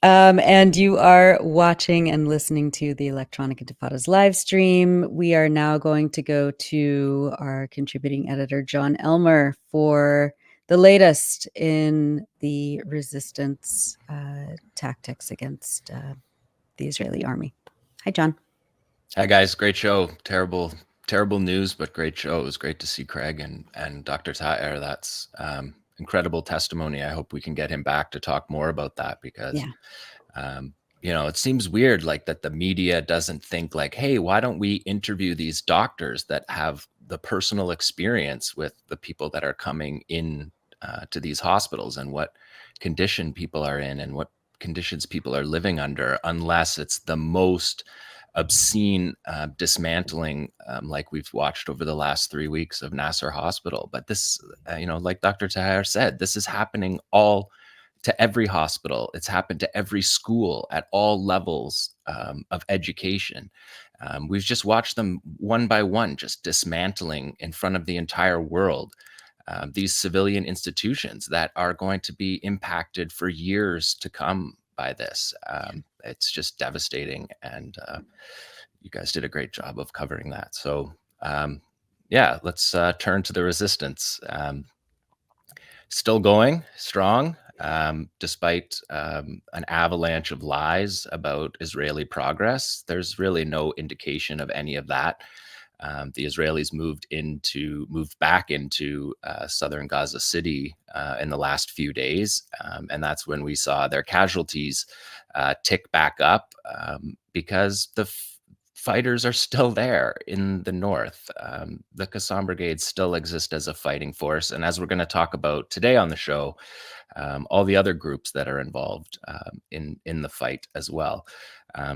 And you are watching and listening to the Electronic Intifada's live stream. We are now going to go to our contributing editor, Jon Elmer, for the latest in the resistance tactics against the Israeli army. Hi, John. Hi guys, great show. Terrible news, but great show. It was great to see Craig and Dr. 𝐓𝐻𝐿. That's incredible testimony. I hope we can get him back to talk more about that because, it seems weird like that the media doesn't think like, hey, why don't we interview these doctors that have the personal experience with the people that are coming in to these hospitals and what condition people are in and what conditions people are living under, unless it's the most obscene dismantling like we've watched over the last 3 weeks of Nasser Hospital. But this, like Dr. 𝐓𝐻𝐿 said, this is happening all to every hospital. It's happened to every school at all levels of education. We've just watched them one by one, just dismantling in front of the entire world these civilian institutions that are going to be impacted for years to come by this. It's just devastating. And you guys did a great job of covering that. So let's turn to the resistance. Still going strong, despite an avalanche of lies about Israeli progress. There's really no indication of any of that. The Israelis moved back into southern Gaza City in the last few days, and that's when we saw their casualties tick back up because the fighters are still there in the north. The Qassam brigades still exist as a fighting force, and as we're going to talk about today on the show, all the other groups that are involved in the fight as well.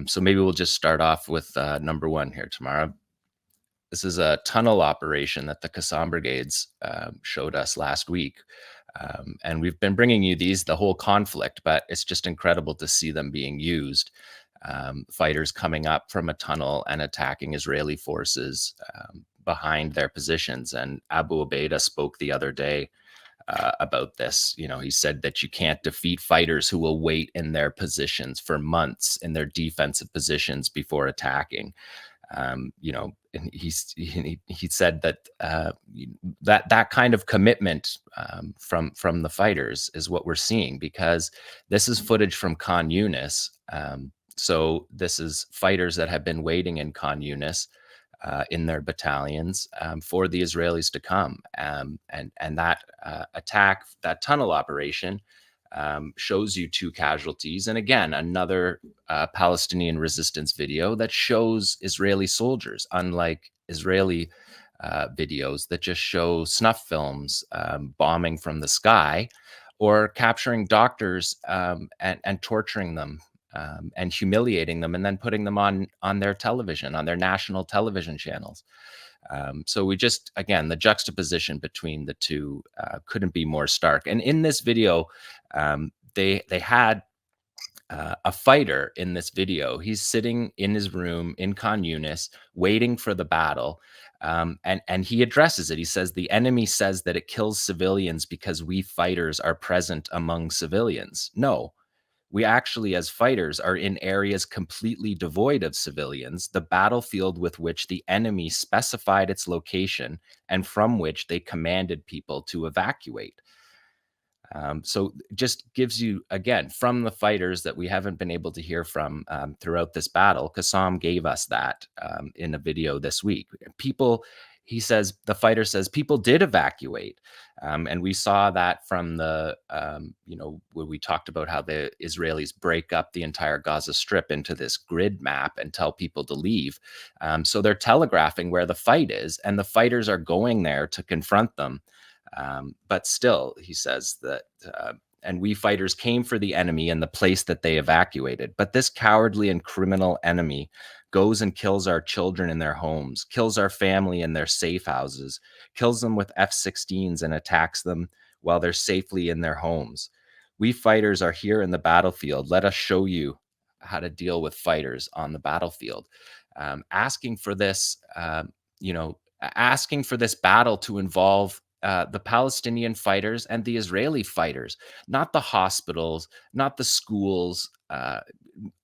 So maybe we'll just start off with number one here, Tamara. This is a tunnel operation that the Qassam brigades showed us last week. And we've been bringing you these the whole conflict, but it's just incredible to see them being used. Fighters coming up from a tunnel and attacking Israeli forces behind their positions. And Abu Ubaidah spoke the other day about this. He said that you can't defeat fighters who will wait in their positions for months in their defensive positions before attacking. And he said that that kind of commitment from the fighters is what we're seeing, because this is footage from Khan Yunis. So this is fighters that have been waiting in Khan Yunis in their battalions for the Israelis to come. And that attack, that tunnel operation, shows you 2 casualties. And again, another Palestinian resistance video that shows Israeli soldiers, unlike Israeli videos that just show snuff films bombing from the sky or capturing doctors and torturing them and humiliating them and then putting them on their television, on their national television channels. So we just, again, the juxtaposition between the two couldn't be more stark. And in this video, they had a fighter in this video. He's sitting in his room in Khan Yunis, waiting for the battle. And he addresses it. He says, the enemy says that it kills civilians because we fighters are present among civilians. No. We actually, as fighters, are in areas completely devoid of civilians, the battlefield with which the enemy specified its location and from which they commanded people to evacuate. So just gives you, again, from the fighters that we haven't been able to hear from throughout this battle. Qassam gave us that in a video this week. He says, the fighter says, people did evacuate. And we saw that from the, where we talked about how the Israelis break up the entire Gaza Strip into this grid map and tell people to leave. So they're telegraphing where the fight is, and the fighters are going there to confront them. But still, he says that, and we fighters came for the enemy in the place that they evacuated. But this cowardly and criminal enemy goes and kills our children in their homes, kills our family in their safe houses, kills them with F-16s and attacks them while they're safely in their homes. We fighters are here in the battlefield. Let us show you how to deal with fighters on the battlefield. Asking for this battle to involve the Palestinian fighters and the Israeli fighters, not the hospitals, not the schools,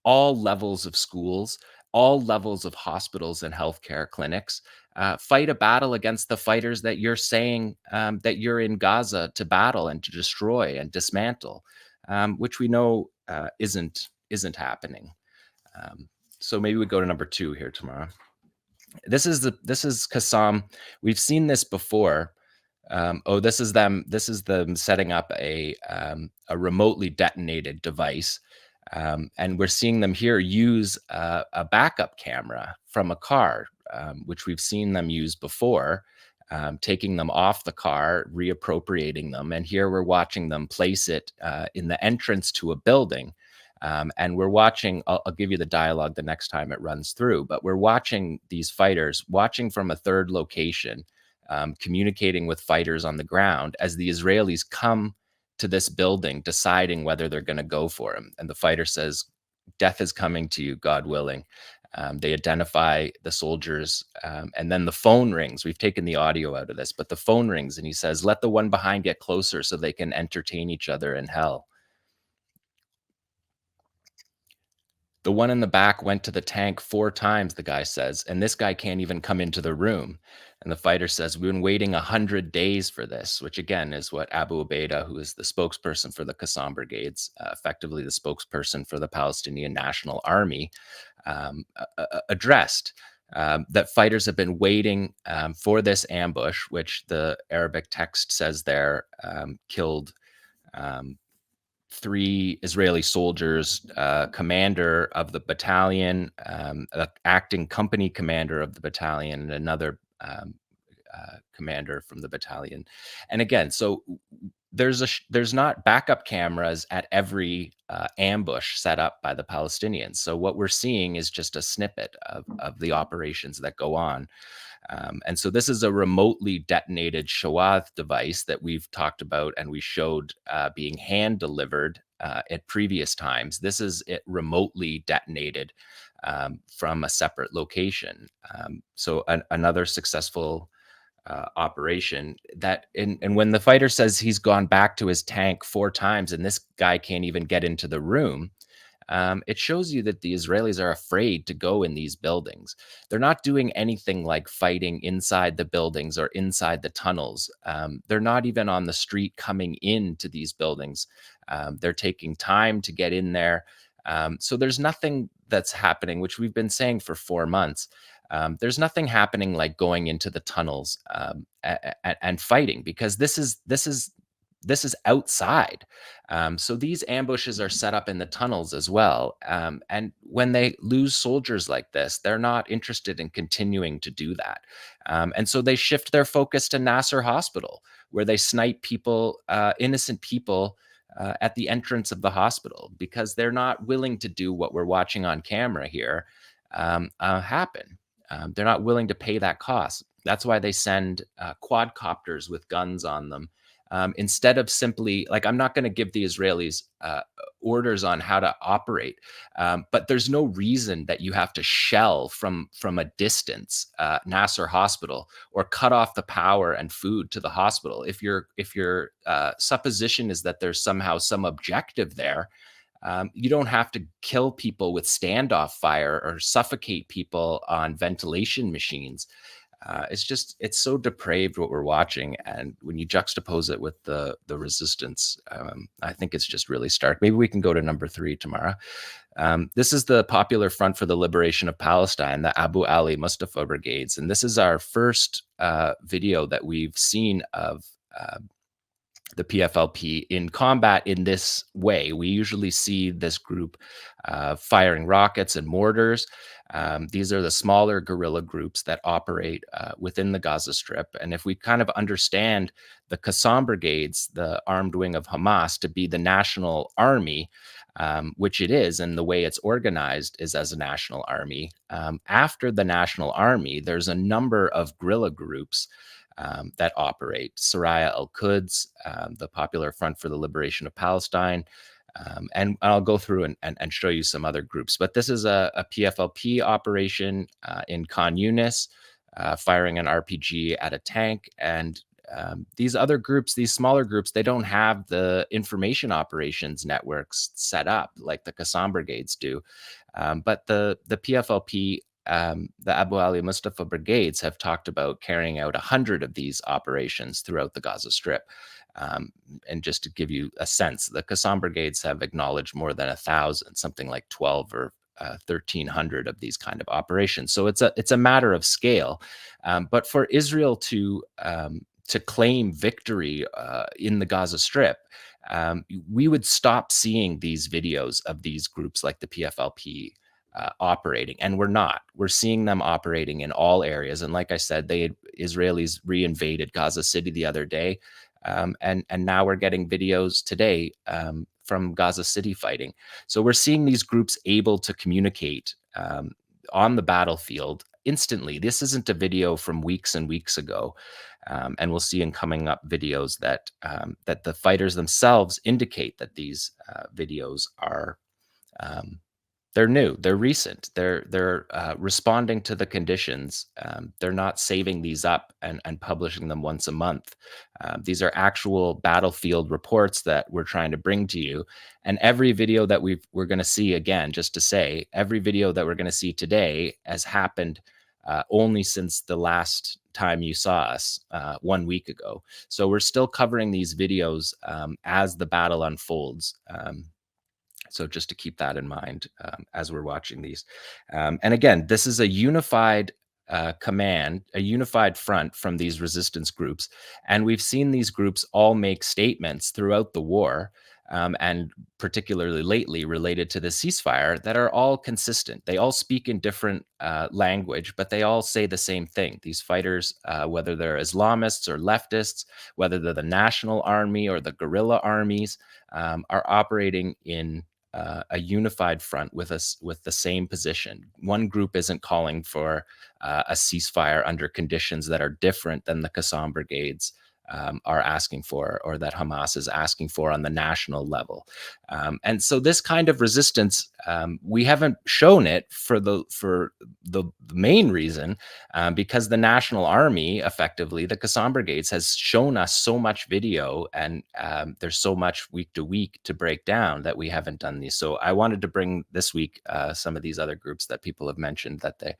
all levels of schools, all levels of hospitals and healthcare clinics, fight a battle against the fighters that you're saying that you're in Gaza to battle and to destroy and dismantle, which we know isn't happening. So maybe we go to number 2 here tomorrow. This is 𝐓𝐡𝐞. We've seen this before. This is them setting up a remotely detonated device. And we're seeing them here use a backup camera from a car, which we've seen them use before, taking them off the car, reappropriating them. And here we're watching them place it in the entrance to a building. And we're watching, I'll give you the dialogue the next time it runs through, but we're watching these fighters, watching from a third location, communicating with fighters on the ground as the Israelis come to this building, deciding whether they're going to go for him. And the fighter says, "Death is coming to you, God willing." They identify the soldiers, and then the phone rings. We've taken the audio out of this, but the phone rings and he says, "Let the one behind get closer so they can entertain each other in hell." The one in the back went to the tank 4 times, the guy says, and this guy can't even come into the room. And the fighter says, "We've been waiting 100 days for this," which again is what Abu Ubaidah, who is the spokesperson for the 𝐶AM brigades, effectively the spokesperson for the Palestinian National Army, addressed. That fighters have been waiting for this ambush, which the Arabic text says there killed 3 Israeli soldiers, commander of the battalion, acting company commander of the battalion, and another commander from the battalion. And again, so there's not backup cameras at every ambush set up by the Palestinians. So what we're seeing is just a snippet of the operations that go on. And so this is a remotely detonated 𝐓𝐡𝐞 device that we've talked about and we showed being hand delivered at previous times. This is it remotely detonated from a separate location. So another successful operation that, and when the fighter says he's gone back to his tank 4 times and this guy can't even get into the room, it shows you that the Israelis are afraid to go in these buildings. They're not doing anything like fighting inside the buildings or inside the tunnels. They're not even on the street coming into these buildings. They're taking time to get in there. So there's nothing that's happening, which we've been saying for 4 months. There's nothing happening like going into the tunnels and fighting, because this is outside. So these ambushes are set up in the tunnels as well. And when they lose soldiers like this, they're not interested in continuing to do that. And so they shift their focus to Nasser Hospital, where they snipe people, innocent people, at the entrance of the hospital, because they're not willing to do what we're watching on camera here happen. They're not willing to pay that cost. That's why they send quadcopters with guns on them. Instead of simply, like, I'm not going to give the Israelis orders on how to operate, but there's no reason that you have to shell from a distance Nasser Hospital, or cut off the power and food to the hospital. If your supposition is that there's somehow some objective there, you don't have to kill people with standoff fire or suffocate people on ventilation machines. It's so depraved what we're watching, and when you juxtapose it with the resistance, I think it's just really stark. Maybe we can go to number 3 tomorrow. This is the Popular Front for the Liberation of Palestine, the Abu Ali Mustafa brigades, and this is our first video that we've seen of the PFLP in combat in this way. We usually see this group firing rockets and mortars. These are the smaller guerrilla groups that operate within the Gaza Strip. And if we kind of understand the 𝐶AM brigades, the armed wing of Hamas, to be the national army, which it is, and the way it's organized is as a national army. After the national army, there's a number of guerrilla groups that operate. Saraya al-Quds, the Popular Front for the Liberation of Palestine, and I'll go through and show you some other groups. But this is a PFLP operation in Khan Yunis, firing an RPG at a tank. And these other groups, these smaller groups, they don't have the information operations networks set up like the Qassam brigades do. But the PFLP, the Abu Ali Mustafa brigades have talked about carrying out 100 of these operations throughout the Gaza Strip. And just to give you a sense, the Qassam brigades have acknowledged more than 1,000, something like 12 or 1,300 of these kind of operations. So it's a matter of scale. But for Israel to claim victory in the Gaza Strip, we would stop seeing these videos of these groups like the PFLP operating, and we're not. We're seeing them operating in all areas. And like I said, Israelis reinvaded Gaza City the other day, and now we're getting videos today from Gaza City fighting. So we're seeing these groups able to communicate on the battlefield instantly. This isn't a video from weeks and weeks ago. And we'll see in coming up videos that that the fighters themselves indicate that these videos are they're new, they're recent, they're responding to the conditions. They're not saving these up and publishing them once a month. These are actual battlefield reports that we're trying to bring to you. And every video that we're going to see, again, just to say, every video that we're going to see today has happened only since the last time you saw us 1 week ago. So we're still covering these videos as the battle unfolds. So just to keep that in mind as we're watching these. And again, this is a unified command, a unified front from these resistance groups. And we've seen these groups all make statements throughout the war, and particularly lately related to the ceasefire, that are all consistent. They all speak in different language, but they all say the same thing. These fighters, whether they're Islamists or leftists, whether they're the national army or the guerrilla armies, are operating in a unified front with us with the same position. One group isn't calling for a ceasefire under conditions that are different than the Qassam brigades are asking for, or that Hamas is asking for on the national level. And so this kind of resistance, we haven't shown it for the main reason, because the national army, effectively, the Qassam brigades, has shown us so much video, and there's so much week to week to break down that we haven't done these. So I wanted to bring this week some of these other groups that people have mentioned that they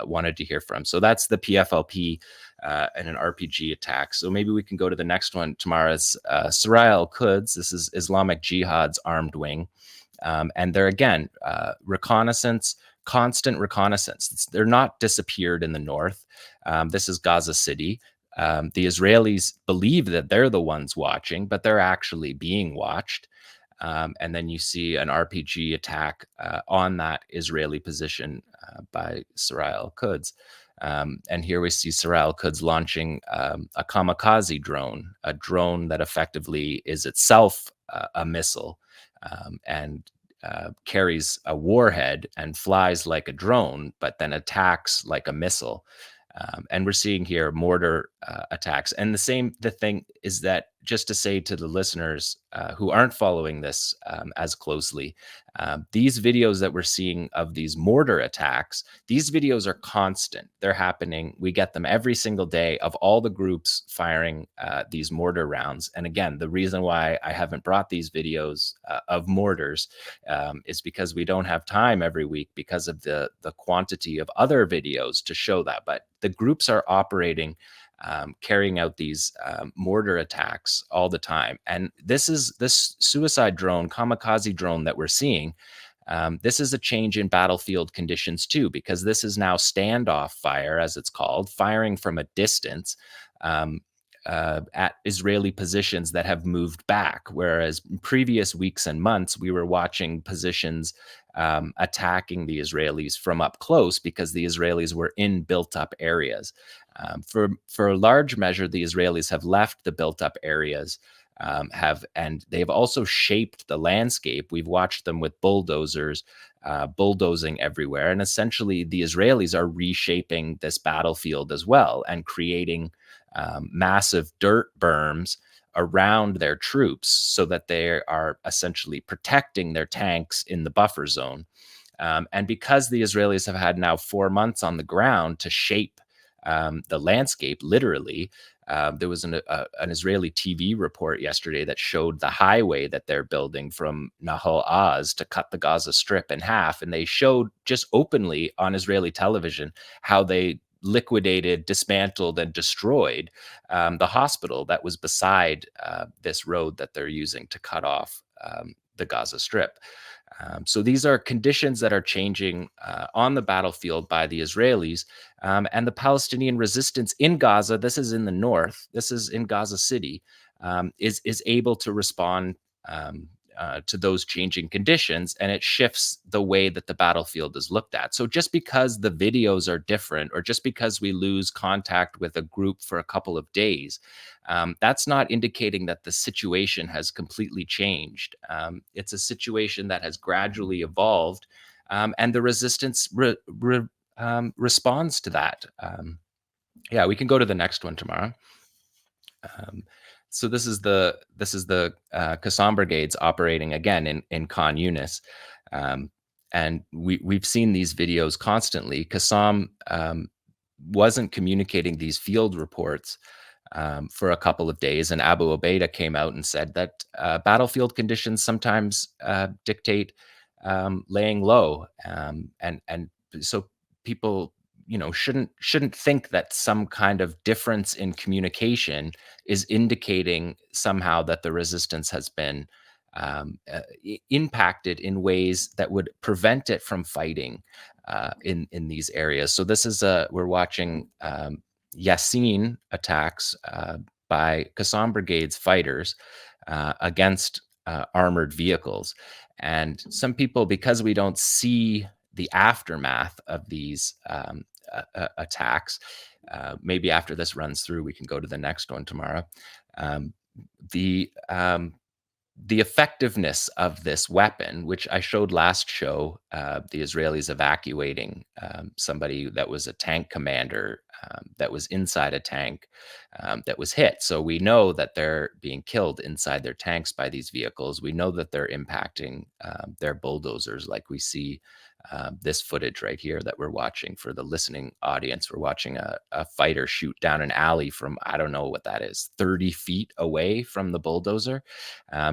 wanted to hear from. So that's the PFLP and an RPG attack. So maybe we can go to the next one tomorrow's 𝐓𝐡𝐞 𝐄𝐥𝐞𝐜. This is Islamic Jihad's armed wing. And they're, again, reconnaissance, constant reconnaissance. They're not disappeared in the north. This is Gaza City. The Israelis believe that they're the ones watching, but they're actually being watched. And then you see an RPG attack on that Israeli position by 𝐓𝐡𝐞 𝐄𝐥𝐞𝐜. And here we see 𝐓𝐡𝐞 𝐄𝐥𝐞𝐜 launching a kamikaze drone, a drone that effectively is itself a missile, and carries a warhead and flies like a drone, but then attacks like a missile. And we're seeing here mortar attacks. And the thing is that, just to say to the listeners who aren't following this as closely, these videos that we're seeing of these mortar attacks, these videos are constant. They're happening. We get them every single day of all the groups firing these mortar rounds. And again, the reason why I haven't brought these videos of mortars is because we don't have time every week because of the quantity of other videos to show that. But the groups are operating, carrying out these mortar attacks all the time. And this suicide drone, kamikaze drone that we're seeing, this is a change in battlefield conditions too, because this is now standoff fire, as it's called, firing from a distance at Israeli positions that have moved back. Whereas in previous weeks and months, we were watching positions attacking the Israelis from up close because the Israelis were in built-up areas. For a large measure, the Israelis have left the built-up areas, and they've also shaped the landscape. We've watched them with bulldozers bulldozing everywhere, and essentially the Israelis are reshaping this battlefield as well and creating massive dirt berms around their troops so that they are essentially protecting their tanks in the buffer zone. And because the Israelis have had now 4 months on the ground to shape the landscape, literally, There was an Israeli TV report yesterday that showed the highway that they're building from Nahal Oz to cut the Gaza Strip in half. And they showed just openly on Israeli television how they liquidated, dismantled, and destroyed the hospital that was beside this road that they're using to cut off the Gaza Strip. So these are conditions that are changing on the battlefield by the Israelis, and the Palestinian resistance in Gaza. This is in the north. This is in Gaza City. Is able to respond to those changing conditions, and it shifts the way that the battlefield is looked at. So just because the videos are different, or just because we lose contact with a group for a couple of days, that's not indicating that the situation has completely changed. It's a situation that has gradually evolved, and the resistance responds to that. Yeah, we can go to the next one tomorrow. So this is the 𝐓𝐡𝐞 brigades operating again in Khan Yunis, and we've seen these videos constantly. 𝐓𝐡𝐞 wasn't communicating these field reports for a couple of days, and Abu Obaida came out and said that battlefield conditions sometimes dictate laying low, and so people shouldn't think that some kind of difference in communication is indicating somehow that the resistance has been impacted in ways that would prevent it from fighting in these areas. So this is we're watching Yasin attacks by 𝐓𝐡𝐞 brigades fighters against armored vehicles. And some people, because we don't see the aftermath of these attacks, maybe after this runs through, we can go to the next one tomorrow. The effectiveness of this weapon, which I showed last show, the Israelis evacuating somebody that was a tank commander that was inside a tank that was hit. So we know that they're being killed inside their tanks by these vehicles. We know that they're impacting their bulldozers, like we see this footage right here that we're watching. For the listening audience, we're watching a fighter shoot down an alley from, I don't know what that is, 30 feet away from the bulldozer.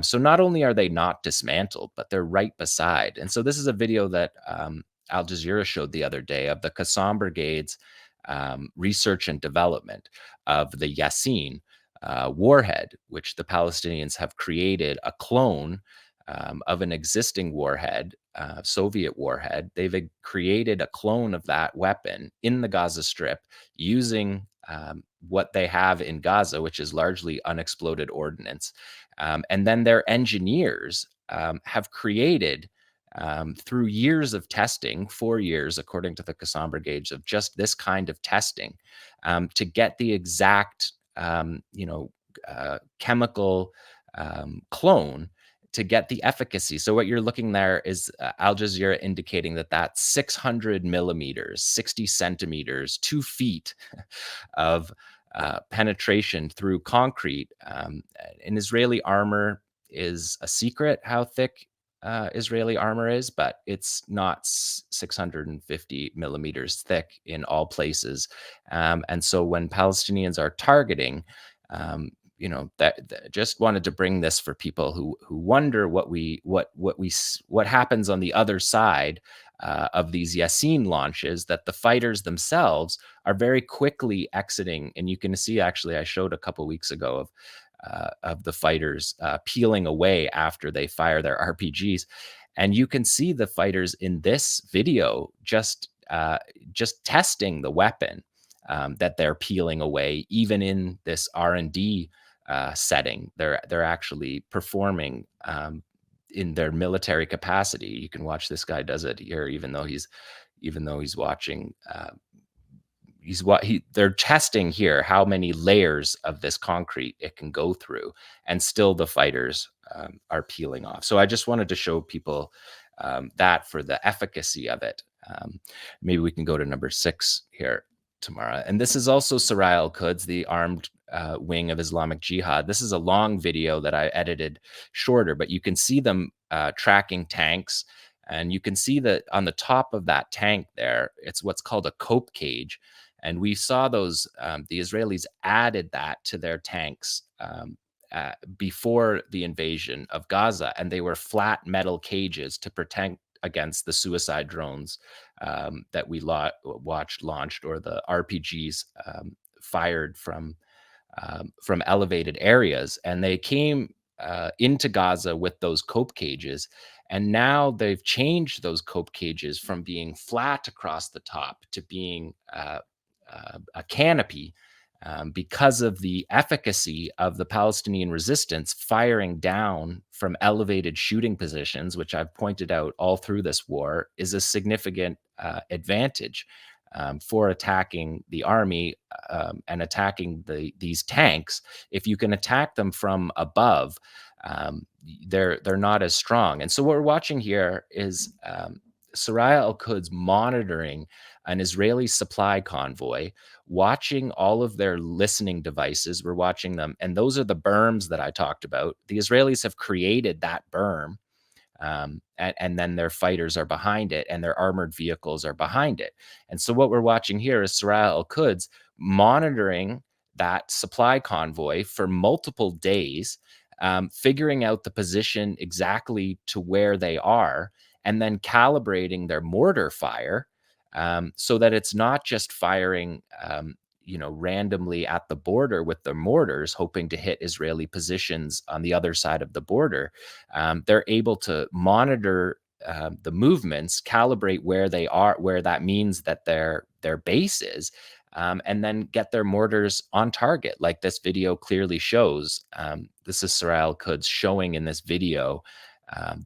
So not only are they not dismantled, but they're right beside. And so this is a video that Al Jazeera showed the other day of the 𝐓𝐡𝐞 brigades research and development of the Yasin warhead, which the Palestinians have created a clone of an existing warhead, Soviet warhead. They've created a clone of that weapon in the Gaza Strip using what they have in Gaza, which is largely unexploded ordnance. And then their engineers have created, through years of testing, 4 years, according to the 𝐓𝐡𝐞 brigades, of just this kind of testing, to get the exact, chemical clone to get the efficacy. So what you're looking there is Al Jazeera indicating that that's 600 millimeters, 60 centimeters, 2 feet of penetration through concrete. An Israeli armor is a secret how thick Israeli armor is, but it's not 650 millimeters thick in all places. And so when Palestinians are targeting, that just wanted to bring this for people who wonder what happens on the other side of these Yasin launches, that the fighters themselves are very quickly exiting. And you can see, actually, I showed a couple weeks ago of the fighters peeling away after they fire their RPGs. And you can see the fighters in this video just testing the weapon that they're peeling away, even in this R&D setting. They're actually performing in their military capacity. You can watch this guy does it here, even though he's watching. They're testing here how many layers of this concrete it can go through, and still the fighters are peeling off. So I just wanted to show people that for the efficacy of it. Maybe we can go to number 6 here tomorrow. And this is also Saraya al-Quds, the armed wing of Islamic Jihad. This is a long video that I edited shorter, but you can see them tracking tanks. And you can see that on the top of that tank there, it's what's called a cope cage. And we saw those, the Israelis added that to their tanks before the invasion of Gaza, and they were flat metal cages to protect against the suicide drones that we watched launched, or the RPGs fired from elevated areas. And they came into Gaza with those cope cages. And now they've changed those cope cages from being flat across the top to being a canopy, because of the efficacy of the Palestinian resistance firing down from elevated shooting positions, which I've pointed out all through this war, is a significant advantage for attacking the army and attacking these tanks. If you can attack them from above, they're not as strong. And so what we're watching here is Soraya Al-Quds monitoring an Israeli supply convoy, watching all of their listening devices. We're watching them, and those are the berms that I talked about. The Israelis have created that berm, and then their fighters are behind it, and their armored vehicles are behind it. And so what we're watching here is Soraya Al-Quds monitoring that supply convoy for multiple days, figuring out the position exactly to where they are, and then calibrating their mortar fire, so that it's not just firing randomly at the border with the mortars, hoping to hit Israeli positions on the other side of the border. They're able to monitor the movements, calibrate where they are, where that means that their base is, and then get their mortars on target, like this video clearly shows. This is Soraya Al-Quds showing in this video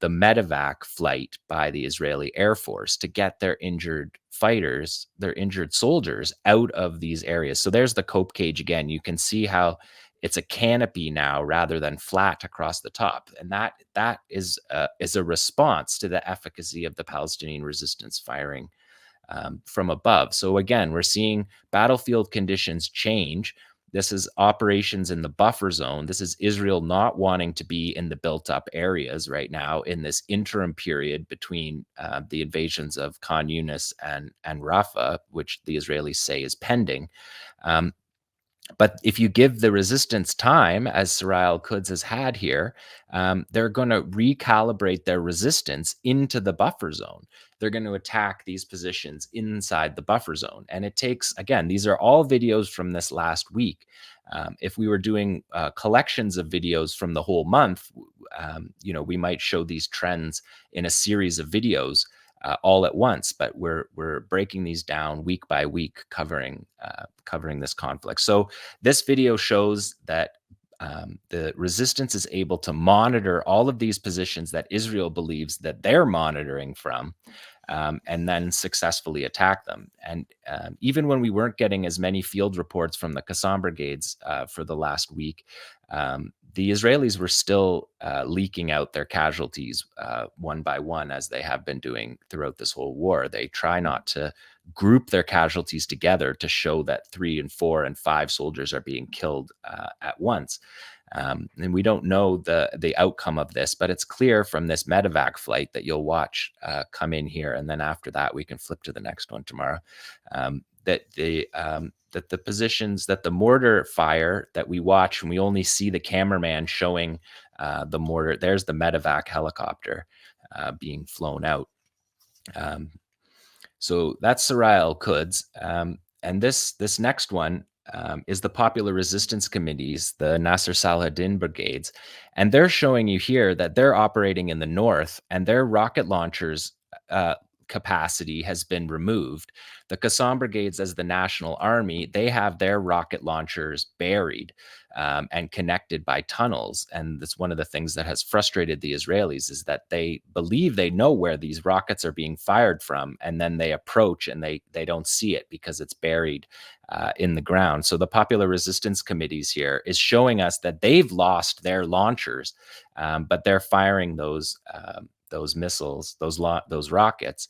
the medevac flight by the Israeli Air Force to get their injured fighters, their injured soldiers, out of these areas. So there's the cope cage again. You can see how it's a canopy now rather than flat across the top, and that is a response to the efficacy of the Palestinian resistance firing from above. So again, we're seeing battlefield conditions change. This is operations in the buffer zone. This is Israel not wanting to be in the built-up areas right now in this interim period between the invasions of Khan Yunis and Rafah, which the Israelis say is pending. But if you give the resistance time, as Soraya Al-Quds has had here, they're going to recalibrate their resistance into the buffer zone. They're going to attack these positions inside the buffer zone. And it takes, again, these are all videos from this last week. If we were doing collections of videos from the whole month, we might show these trends in a series of videos all at once, but we're breaking these down week by week, covering this conflict. So this video shows that the resistance is able to monitor all of these positions that Israel believes that they're monitoring from, and then successfully attack them. And even when we weren't getting as many field reports from the Qassam brigades for the last week, the Israelis were still leaking out their casualties one by one, as they have been doing throughout this whole war. They try not to group their casualties together to show that 3 and 4 and 5 soldiers are being killed at once. And we don't know the outcome of this, but it's clear from this medevac flight that you'll watch come in here, and then after that we can flip to the next one tomorrow, that the positions, that the mortar fire that we watch, and we only see the cameraman showing the mortar. There's the medevac helicopter being flown out. So that's Soraya Al-Quds. And this next one is the Popular Resistance Committees, the Nasser Saladin brigades. And they're showing you here that they're operating in the north, and their rocket launchers capacity has been removed. The Qassam brigades, as the national army, they have their rocket launchers buried and connected by tunnels. And that's one of the things that has frustrated the Israelis, is that they believe they know where these rockets are being fired from, and then they approach and they don't see it because it's buried in the ground. So the Popular Resistance Committees here is showing us that they've lost their launchers, but they're firing those missiles, those rockets,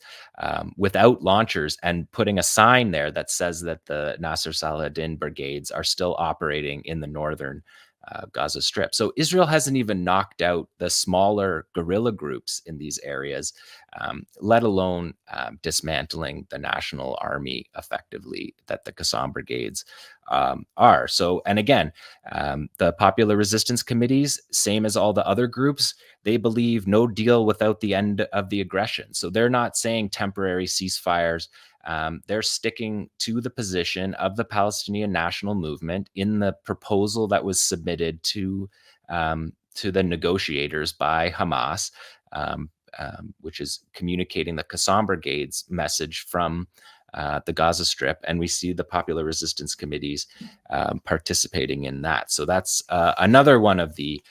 without launchers, and putting a sign there that says that the Nasser Saladin brigades are still operating in the northern Gaza Strip. So Israel hasn't even knocked out the smaller guerrilla groups in these areas. let alone dismantling the national army effectively that the 𝐤𝐶𝐞 brigades are. So, and again, the Popular Resistance Committees, same as all the other groups, they believe no deal without the end of the aggression. So they're not saying temporary ceasefires. They're sticking to the position of the Palestinian National Movement in the proposal that was submitted to the negotiators by Hamas, which is communicating the 𝐤𝐶𝐞 Brigade's message from the Gaza Strip, and we see the Popular Resistance Committees participating in that. So that's another one of the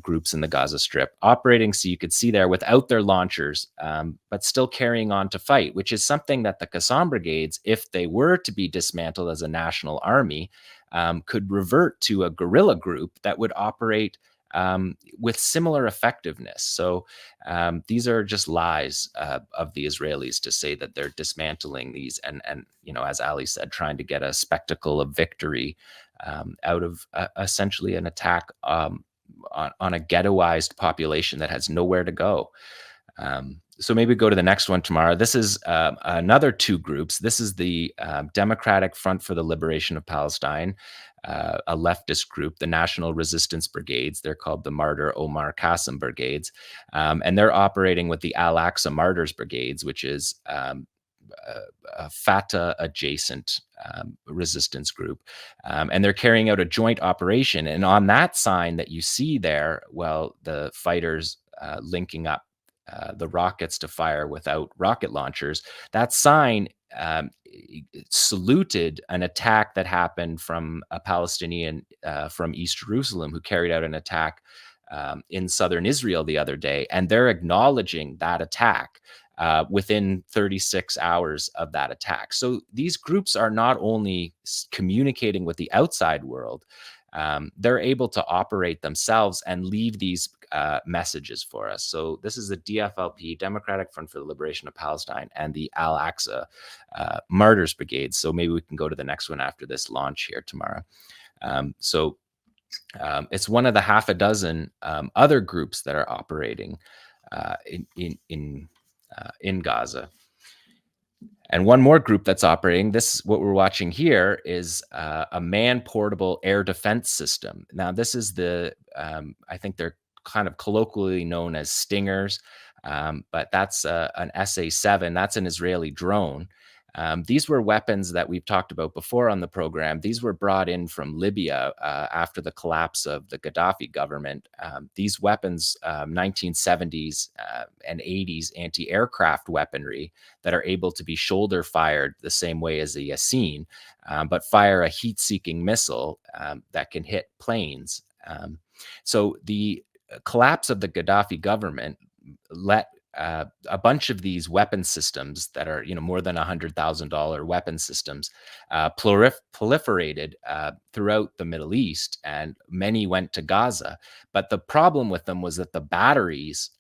groups in the Gaza Strip operating, so you could see there, without their launchers, but still carrying on to fight, which is something that the 𝐤𝐶𝐞 Brigades, if they were to be dismantled as a national army, could revert to a guerrilla group that would operate with similar effectiveness. So these are just lies of the Israelis to say that they're dismantling these, and as Ali said, trying to get a spectacle of victory out of essentially an attack on a ghettoized population that has nowhere to go. So maybe go to the next one tomorrow. This is another two groups. This is the Democratic Front for the Liberation of Palestine, a leftist group, the National Resistance Brigades. They're called the Martyr Omar Qasem Brigades. And they're operating with the Al-Aqsa Martyrs Brigades, which is a Fatah adjacent resistance group. And they're carrying out a joint operation. And on that sign that you see there, well, the fighters linking up the rockets to fire without rocket launchers, that sign saluted an attack that happened from a Palestinian from East Jerusalem who carried out an attack in southern Israel the other day. And they're acknowledging that attack within 36 hours of that attack. So these groups are not only communicating with the outside world, they're able to operate themselves and leave these messages for us. So this is the DFLP, Democratic Front for the Liberation of Palestine, and the Al-Aqsa Martyrs Brigade. So maybe we can go to the next one after this launch here tomorrow. It's one of the half a dozen other groups that are operating in Gaza. And one more group that's operating, this, what we're watching here, is a man-portable air defense system. Now, this is the, I think they're kind of colloquially known as Stingers, but that's an SA-7. That's an Israeli drone. These were weapons that we've talked about before on the program. These were brought in from Libya after the collapse of the Gaddafi government. These weapons, 1970s and 80s anti-aircraft weaponry that are able to be shoulder fired the same way as a Yasin, but fire a heat-seeking missile that can hit planes. So the collapse of the Gaddafi government let a bunch of these weapon systems that are, more than $100,000 weapon systems proliferated throughout the Middle East, and many went to Gaza. But the problem with them was that the batteries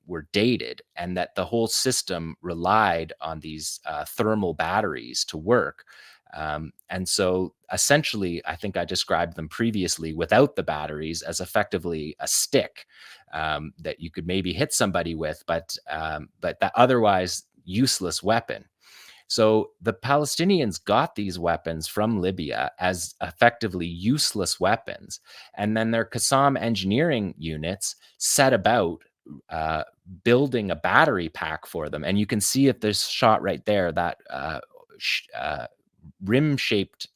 were dated, and that the whole system relied on these thermal batteries to work. And so essentially, I think I described them previously without the batteries as effectively a stick that you could maybe hit somebody with, but that otherwise useless weapon. So the Palestinians got these weapons from Libya as effectively useless weapons. And then their 𝐤𝐶𝐞 engineering units set about building a battery pack for them. And you can see if there's shot right there, that rim-shaped,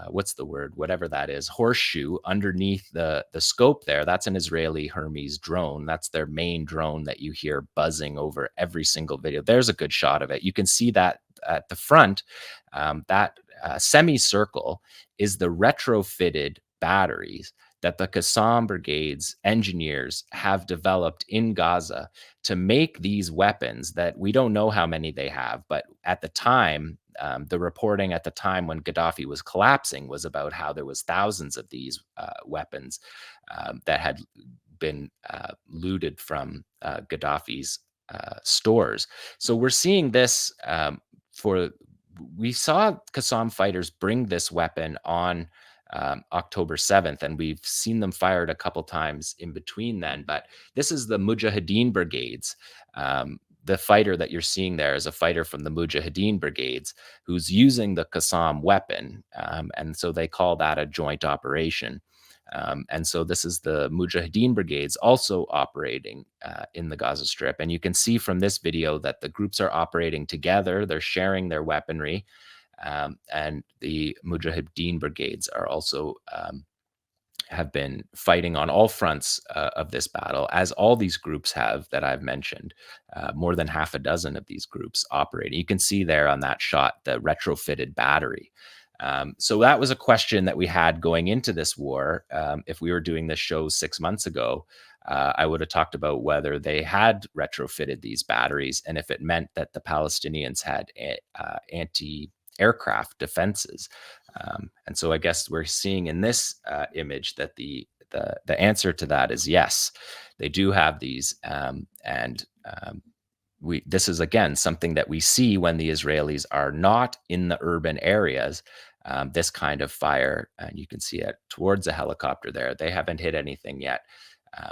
what's the word, whatever that is, horseshoe underneath the scope there. That's an Israeli Hermes drone. That's their main drone that you hear buzzing over every single video. There's a good shot of it. You can see that at the front, that semicircle is the retrofitted batteries that the 𝐤𝐶𝐞 Brigade's engineers have developed in Gaza to make these weapons that we don't know how many they have, but at the time, the reporting at the time when Gaddafi was collapsing was about how there was thousands of these weapons that had been looted from Gaddafi's stores. So we're seeing this we saw 𝐤𝐶𝐞 fighters bring this weapon on October 7th, and we've seen them fired a couple times in between then. But this is the Mujahideen brigades. The fighter that you're seeing there is a fighter from the Mujahideen brigades who's using the 𝐓𝐡𝐞 weapon. And so they call that a joint operation. And so this is the Mujahideen brigades also operating in the Gaza Strip. And you can see from this video that the groups are operating together. They're sharing their weaponry. And the Mujahideen brigades are also have been fighting on all fronts of this battle, as all these groups have that I've mentioned. More than half a dozen of these groups operating. You can see there on that shot the retrofitted battery. So that was a question that we had going into this war. If we were doing this show 6 months ago, I would have talked about whether they had retrofitted these batteries and if it meant that the Palestinians had anti-aircraft defenses. And so I guess we're seeing in this image that the answer to that is yes, they do have these. This is, again, something that we see when the Israelis are not in the urban areas, this kind of fire. And you can see it towards a helicopter there. They haven't hit anything yet,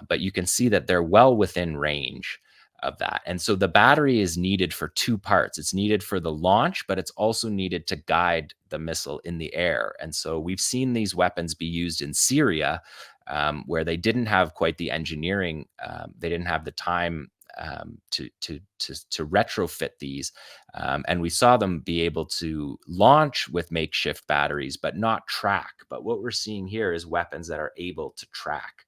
but you can see that they're well within range of that. And so the battery is needed for two parts. It's needed for the launch, but it's also needed to guide the missile in the air. And so we've seen these weapons be used in Syria, where they didn't have quite the engineering. They didn't have the time to retrofit these, and we saw them be able to launch with makeshift batteries, but not track. But what we're seeing here is weapons that are able to track.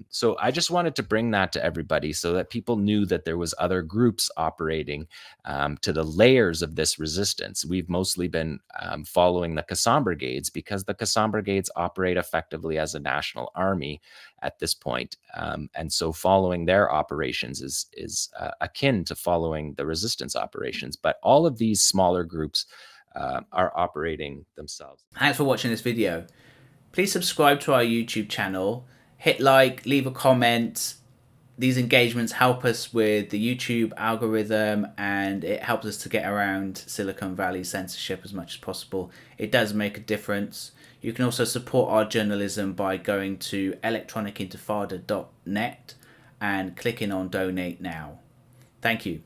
So I just wanted to bring that to everybody so that people knew that there was other groups operating to the layers of this resistance. We've mostly been following the 𝐓𝐡𝐞 brigades because the 𝐓𝐡𝐞 brigades operate effectively as a national army at this point. And so following their operations is akin to following the resistance operations. But all of these smaller groups are operating themselves. Thanks for watching this video. Please subscribe to our YouTube channel. Hit like, leave a comment. These engagements help us with the YouTube algorithm and it helps us to get around Silicon Valley censorship as much as possible. It does make a difference. You can also support our journalism by going to electronicintifada.net and clicking on donate now. Thank you.